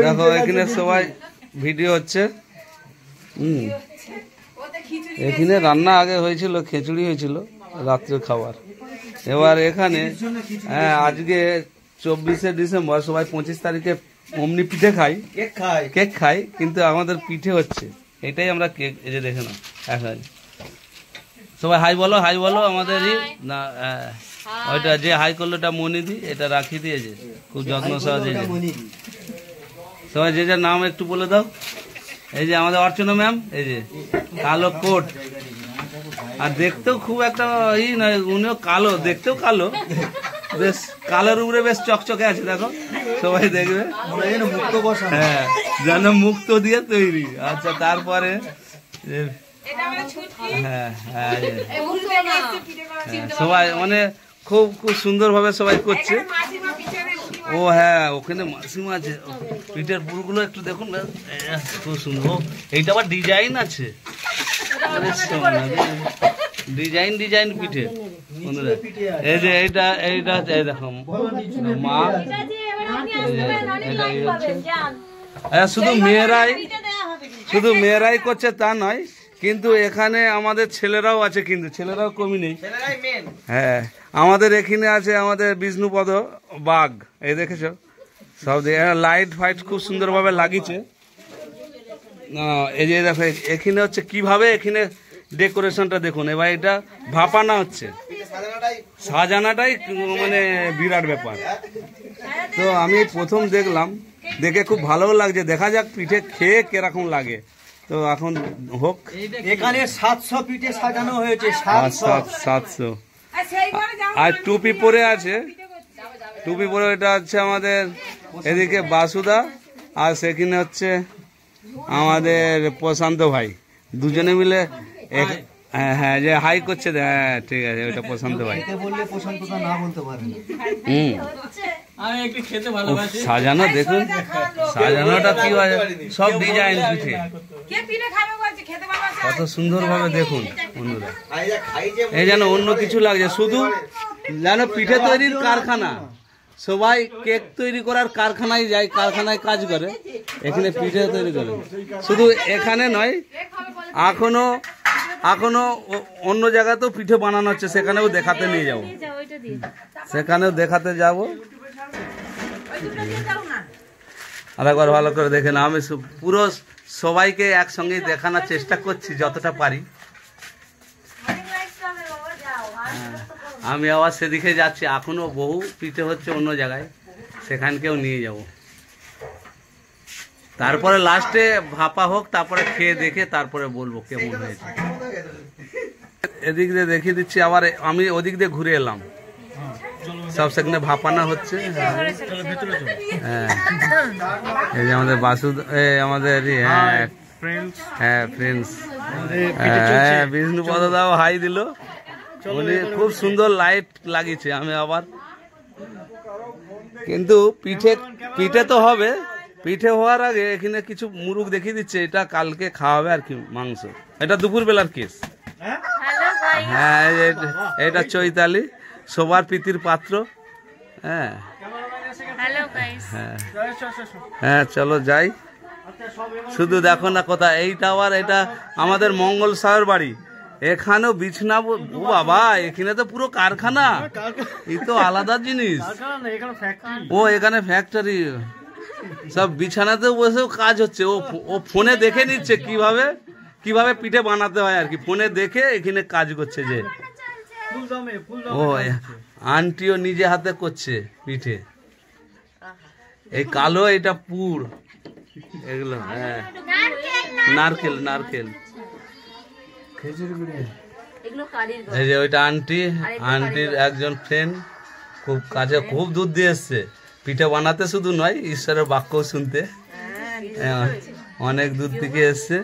দেখো এখানে সবাই ভিডিও হচ্ছে। এখানে রান্না আগে হয়েছিল, খিচুড়ি হয়েছিল রাত্রের খাবার। এবার এখানে আজকে 24শে ডিসেম্বর, সবাই 25 তারিখে অমনি পিঠে খাই, কেক খাই, কিন্তু আমাদের পিঠে হচ্ছে, এটাই আমরা কেক। এই যে দেখে নাও এখন সবাই হাই বলো, হাই বলো আমাদেরই না। ওইটা যে হাই করলো ওটা মনিদি, এটা রাখি দিয়েছে খুব যত্ন সহজে। সবাই যে যার নাম একটু বলে দাও। এই যে আমাদের অর্চনা ম্যাম, এই যে কালো কোট, আর দেখতেও খুব একটা ই নয়, উনিও কালো, দেখতেও কালো, বেশ কালোর উপরে বেশ চকচকে আছে। দেখো সবাই দেখবে, হ্যাঁ যেন মুক্ত দিয়ে তৈরি। আচ্ছা তারপরে হ্যাঁ হ্যাঁ সবাই মানে খুব খুব সুন্দর ভাবে সবাই করছে। ও হ্যাঁ ওখানে মাসিমা আছে, পিঠের পুরগুলো একটু দেখুন, খুব সুন্দর। এইটা আবার ডিজাইন আছে, ডিজাইন ডিজাইন পিঠে বন্ধুরা। এই যে এইটা এইটা দেখো মা, শুধু মেয়েরাই করছে তা নয়, কিন্তু এখানে আমাদের ছেলেরাও আছে, কিন্তু ছেলেরাও কমই নেই। হ্যাঁ আমাদের এখানে আছে আমাদের বিষ্ণুপদ বাঘ, এই দেখেছো সব লাইট ফাইট খুব সুন্দরভাবে লাগিয়েছে। এই যে দেখো এখানে হচ্ছে কিভাবে এখানে ডেকোরেশনটা দেখুন। এবার এটা ভাপানা হচ্ছে, সাজানাটাই মানে বিরাট ব্যাপার। তো আমি প্রথম দেখলাম, দেখে খুব ভালো লাগছে। দেখা যাক পিঠে খেয়ে কিরকম লাগে। তো এখন হোক। এখানে 700 পিঠে সাজানো হয়েছে, 700। আর টুপি পরে আছে, টুপি পরে এটা হচ্ছে আমাদের এদিকে বাসুদা, আর সেখানে হচ্ছে আমাদের প্রশান্ত ভাই, দুজনে মিলে হ্যাঁ হ্যাঁ যে হাই করছে। হ্যাঁ ঠিক আছে, ওইটা প্রশান্ত ভাই। সাজানো দেখুন, সাজানোটা কি হয়, সব ডিজাইন পিঠে কত সুন্দর ভাবে দেখুন বন্ধুরা। এই যেন অন্য কিছু লাগছে, শুধু যেন পিঠে তৈরির কারখানা। সবাই কেক তৈরি করার কারখানায় যায়, কারখানায় কাজ করে, এখানে পিঠে তৈরি করে। শুধু এখানে নয়, এখনো অন্য জায়গাতেও পিঠে বানানো হচ্ছে, সেখানেও দেখাতে নিয়ে যাবো, সেখানেও দেখাতে যাব। আর একবার ভালো করে দেখেন, আমি পুরো সবাইকে একসঙ্গে দেখানোর চেষ্টা করছি যতটা পারি। আমি আবার সেদিকে যাচ্ছি, এখনো বহু পিঠে হচ্ছে অন্য জায়গায়, সেখানকেও নিয়ে যাব। তারপরে লাস্টে ভাপা হোক, তারপরে খেয়ে দেখে তারপরে বলবো কেমন হয়েছে। এদিক দিয়ে দেখিয়ে দিচ্ছি, আবার আমি ওদিক দিয়ে ঘুরে এলাম, সব সেখানে ভাপানা হচ্ছে। হ্যাঁ এই যে আমাদের বাসুদ, আমাদের হ্যাঁ ফ্রেন্ডস, হ্যাঁ বিষ্ণুপদ দাও হাই দিল, উনি খুব সুন্দর লাইট লাগিয়েছে। আমি আবার কিন্তু পিঠে তো হবে, পিঠে হওয়ার আগে এখানে কিছু মুরুখ দেখিয়ে দিচ্ছে, এটা কালকে খাওয়াবে আর কি, মাংস। এটা দুপুর বেলার কেস। হ্যাঁ এটা চৈতালি, সবার প্রীতির পাত্র। হ্যাঁ হ্যাঁ হ্যাঁ চলো যাই। শুধু দেখো না কথা, এইটা আবার এটা আমাদের মঙ্গল সাহের বাড়ি, এখানেও বিছনা। ও বাবা, এখানে তো পুরো কারখানা, এই তো আলাদা জিনিস। ও এখানে ফ্যাক্টরি, সব বিছানাতেও বসেও কাজ হচ্ছে। ও ফোনে দেখে নিচ্ছে কিভাবে পিঠে বানাতে হয় আর কি, ফোনে দেখে এখানে কাজ করছে। যে ও আন্টিও নিজে হাতে করছে পিঠে। এই কালো, এটা পুর, এগুলো হ্যাঁ নারকেল এই যে ওইটা আন্টির একজন ফ্রেন্ড, খুব কাছে, খুব দূর দিয়ে এসছে পিঠে বানাতে, শুধু নয় ঈশ্বরের বাক্যও শুনতে, অনেক দূর থেকে এসছে,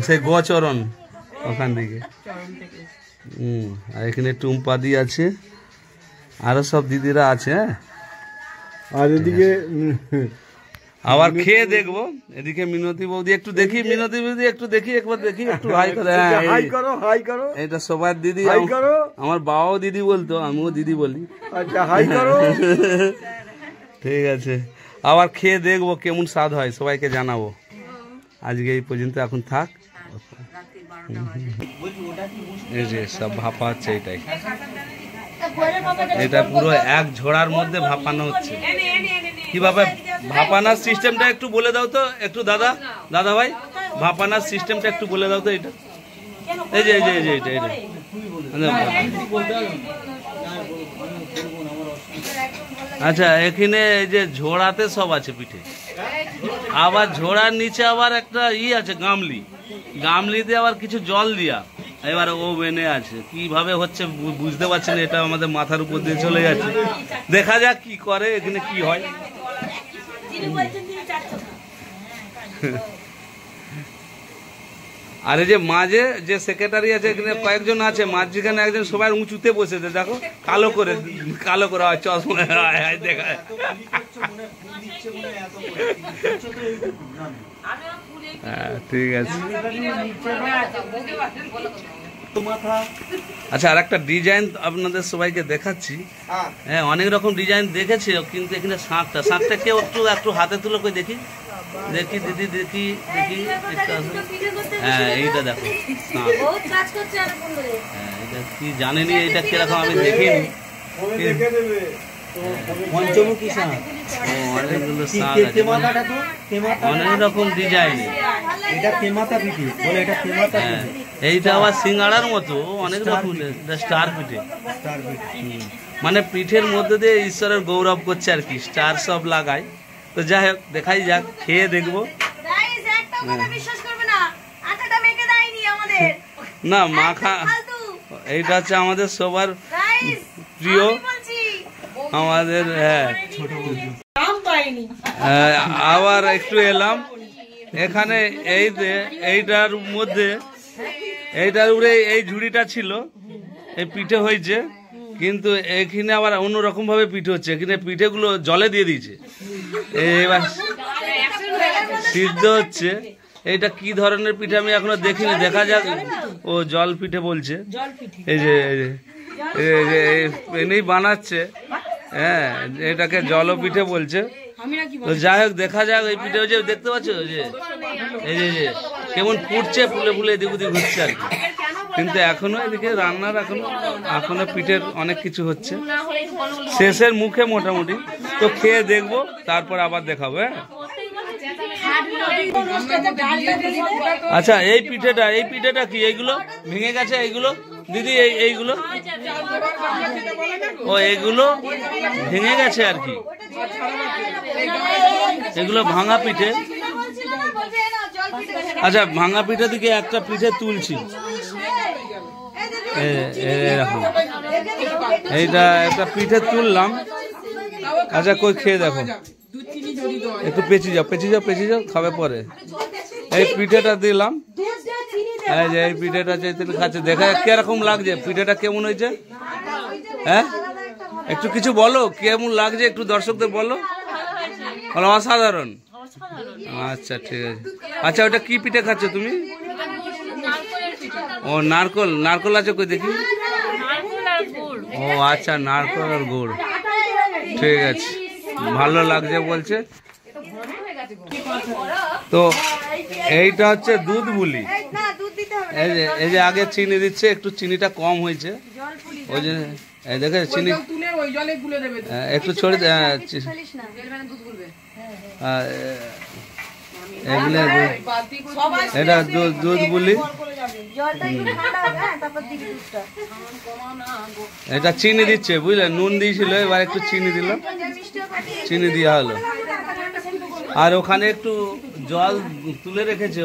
সেই গোচরণ ওখান থেকে। আর এখানে টুম্পাদি আছে, আরো সব দিদিরা আছে। আর এদিকে আবার খেয়ে দেখবো, এদিকে মিনতি বৌদি একটু দেখি, মিনতি বৌদি একটু দেখি, একবার দেখি, একটু হাই করে। হাই করো, এটা সবার দিদি, আমার বাবাও দিদি বলতো, আমিও দিদি বলি। আচ্ছা হাই করো। ঠিক আছে, আবার খেয়ে দেখবো কেমন স্বাদ হয়, সবাইকে জানাবো। আজকে এই পর্যন্ত এখন থাক। এই যে সব ভাপা হচ্ছে, এইটাই এটা পুরো এক ঝোড়ার মধ্যে ভাপানো হচ্ছে। কিভাবে ভাপানোর সিস্টেমটা একটু বলে দাও তো একটু, দাদা ভাই ভাপানোর সিস্টেমটা একটু বলে দাও তো। এটা এই যে এটা আচ্ছা, এখানে এই যে ঝোড়াতে সব আছে পিঠে, আবার ঝোড়ার নিচে আবার একটা আছে গামলিতে আবার কিছু জল দিয়া, এবার ওভেনে আছে। কিভাবে হচ্ছে বুঝতে পারছি না, এটা আমাদের মাথার উপর দিয়ে চলে যাচ্ছে। দেখা যাক কি করে, এখানে কি হয়। আর এই যে মাঝে যে সেক্রেটারি আছে, এখানে কয়েকজন আছে, মাঝখানে একজন সবাই উঁচুতে বসেছে, দেখো কালো করে চশমা দেখা। হ্যাঁ ঠিক আছে। আচ্ছা, আর একটা ডিজাইন আপনাদের সবাইকে দেখাচ্ছি। হ্যাঁ, অনেক রকম ডিজাইন দেখেছি, কিন্তু এখানে শাঁখটা কেউ একটু হাতে তুলে করে দেখি দিদি, দেখি হ্যাঁ এইটা দেখো, হ্যাঁ এটা কি জানেনি, এটা কিরকম আমি দেখিনি। পঞ্চমুখী শাঁখ, অনেকগুলো শাঁখ আছে, অনেক রকম ডিজাইন। এটা পেমাতা পিঠে বলে, এটা পেমাতা পিঠে। এইটা আবার সিঙ্গাড়ার মতো অনেক রকম স্টার পিঠে, মানে পিঠের মধ্যে দিয়ে ঈশ্বরের গৌরব করছে আর কি, স্টার সব লাগায়। তো যাই হোক, দেখাই যাক, খেয়ে দেখবো। না মাখা, এইটা হচ্ছে আমাদের সবার প্রিয়, আমাদের। হ্যাঁ, আবার একটু এলাম এখানে, এইটার মধ্যে, এইটার উপরে এই ঝুড়িটা ছিল, এই পিঠে হয়েছে, কিন্তু এখানে আবার অন্যরকম ভাবে পিঠে হচ্ছে। এখানে পিঠেগুলো জলে দিয়ে দিয়েছে, এবার সিদ্ধ হচ্ছে। এইটা কি ধরনের পিঠে আমি এখনো দেখিনি, দেখা যাক। ও জল পিঠে বলছে, এই যে এনেই বানাচ্ছে। হ্যাঁ, এটাকে জল পিঠে বলছে। তো যাই হোক, দেখা যাক এই পিঠে। যে দেখতে পাচ্ছ যে এই যে কেমন ফুটছে, ফুলে এদিক ওদিক হচ্ছে আর কি। কিন্তু এখনো এদিকে রান্নার এখনো পিঠের অনেক কিছু হচ্ছে, শেষের মুখে মোটামুটি। তো খেয়ে দেখবো, তারপর আবার দেখাবো। হ্যাঁ, আচ্ছা, এই পিঠেটা কি? এইগুলো ভেঙে গেছে, এইগুলো দিদি, এইগুলো এইগুলো ভেঙে গেছে আর কি, এগুলো ভাঙা পিঠে। আচ্ছা, ভাঙা পিঠে থেকে একটা পিঠে তুলছি, এরকম এইটা একটা পিঠে তুললাম। আচ্ছা, কই খেয়ে দেখো, একটু পেঁচি যাও, খাবে পরে। এই পিঠেটা দিলাম, এই যে এই পিঠেটা খাচ্ছে, দেখা কিরকম লাগছে, পিঠেটা কেমন হয়েছে? হ্যাঁ, একটু কিছু বলো, কেমন লাগছে একটু দর্শকদের বলো। অসাধারণ। আচ্ছা ঠিক আছে। আচ্ছা, ওটা কি পিঠে খাচ্ছ তুমি? ও নারকল আছে, কই দেখি। ও আচ্ছা, নারকল আর গুড়, ঠিক আছে, ভালো লাগছে বলছে। তো এইটা হচ্ছে দুধ বুলি, এই যে আগে চিনি দিচ্ছে, একটু চিনিটা কম হয়েছে, ওই যে দেখে চিনি একটু ছড়ে, এটা দুধ বুলি, এটা চিনি দিচ্ছে, বুঝলে, নুন দিয়েছিল, এবার একটু চিনি দিল, চিনি দেওয়া হলো। আর ওখানে একটু জল তুলে রেখেছে,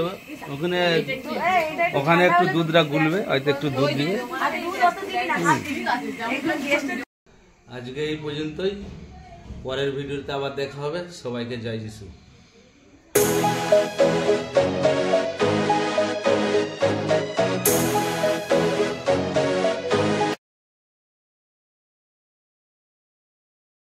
ওখানে একটু দুধটা গুলবে, হয়তো একটু দুধ দিবে। আজকে এই পর্যন্তই, পরের ভিডিওতে আবার দেখা হবে। সবাইকে জয় যিশু।